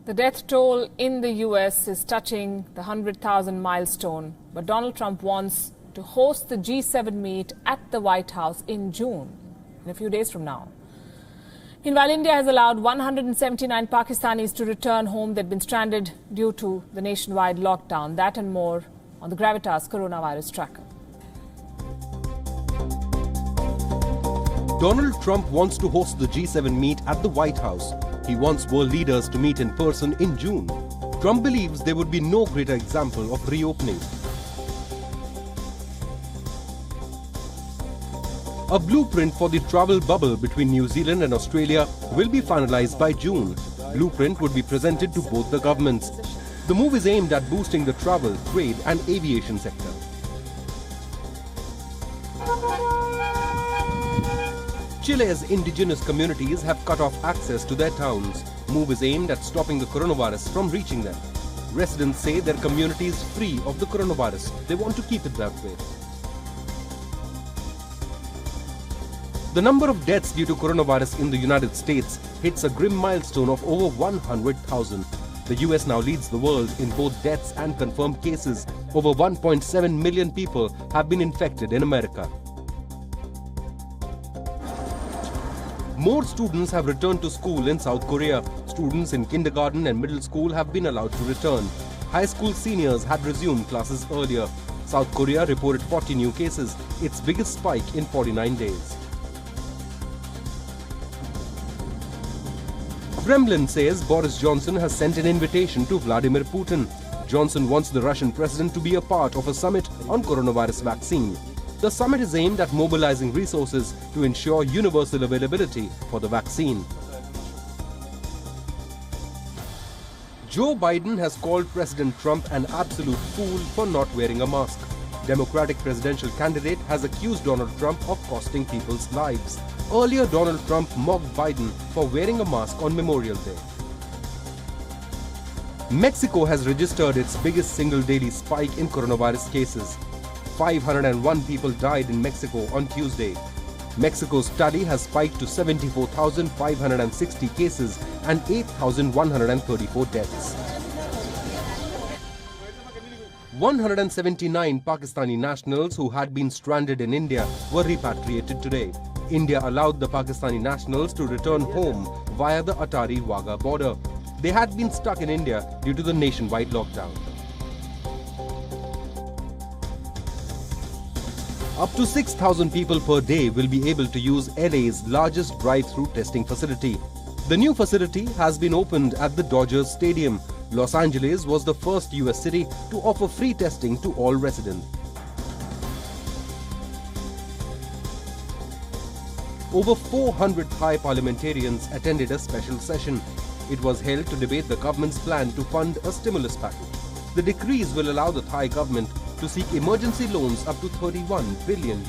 The death toll in the US is touching the 100,000 milestone, but Donald Trump wants to host the G7 meet at the White House in June, in a few days from now. Meanwhile, India has allowed 179 Pakistanis to return home. They'd been stranded due to the nationwide lockdown. That and more on the Gravitas coronavirus tracker. Donald Trump wants to host the G7 meet at the White House. He wants world leaders to meet in person in June. Trump believes there would be no greater example of reopening. A blueprint for the travel bubble between New Zealand and Australia will be finalized by June. Blueprint would be presented to both the governments. The move is aimed at boosting the travel, trade and aviation sector. Chile's indigenous communities have cut off access to their towns. Move is aimed at stopping the coronavirus from reaching them. Residents say their community is free of the coronavirus. They want to keep it that way. The number of deaths due to coronavirus in the United States hits a grim milestone of over 100,000. The US now leads the world in both deaths and confirmed cases. Over 1.7 million people have been infected in America. More students have returned to school in South Korea. Students in kindergarten and middle school have been allowed to return. High school seniors had resumed classes earlier. South Korea reported 40 new cases, its biggest spike in 49 days. Kremlin says Boris Johnson has sent an invitation to Vladimir Putin. Johnson wants the Russian president to be a part of a summit on coronavirus vaccine. The summit is aimed at mobilizing resources to ensure universal availability for the vaccine. Joe Biden has called President Trump an absolute fool for not wearing a mask. Democratic presidential candidate has accused Donald Trump of costing people's lives. Earlier, Donald Trump mocked Biden for wearing a mask on Memorial Day. Mexico has registered its biggest single daily spike in coronavirus cases. 501 people died in Mexico on Tuesday. Mexico's tally has spiked to 74,560 cases and 8,134 deaths. 179 Pakistani nationals who had been stranded in India were repatriated today. India allowed the Pakistani nationals to return home via the Attari-Wagah border. They had been stuck in India due to the nationwide lockdown. Up to 6,000 people per day will be able to use LA's largest drive-through testing facility. The new facility has been opened at the Dodgers Stadium. Los Angeles was the first US city to offer free testing to all residents. Over 400 Thai parliamentarians attended a special session. It was held to debate the government's plan to fund a stimulus package. The decrees will allow the Thai government to seek emergency loans up to $31 billion.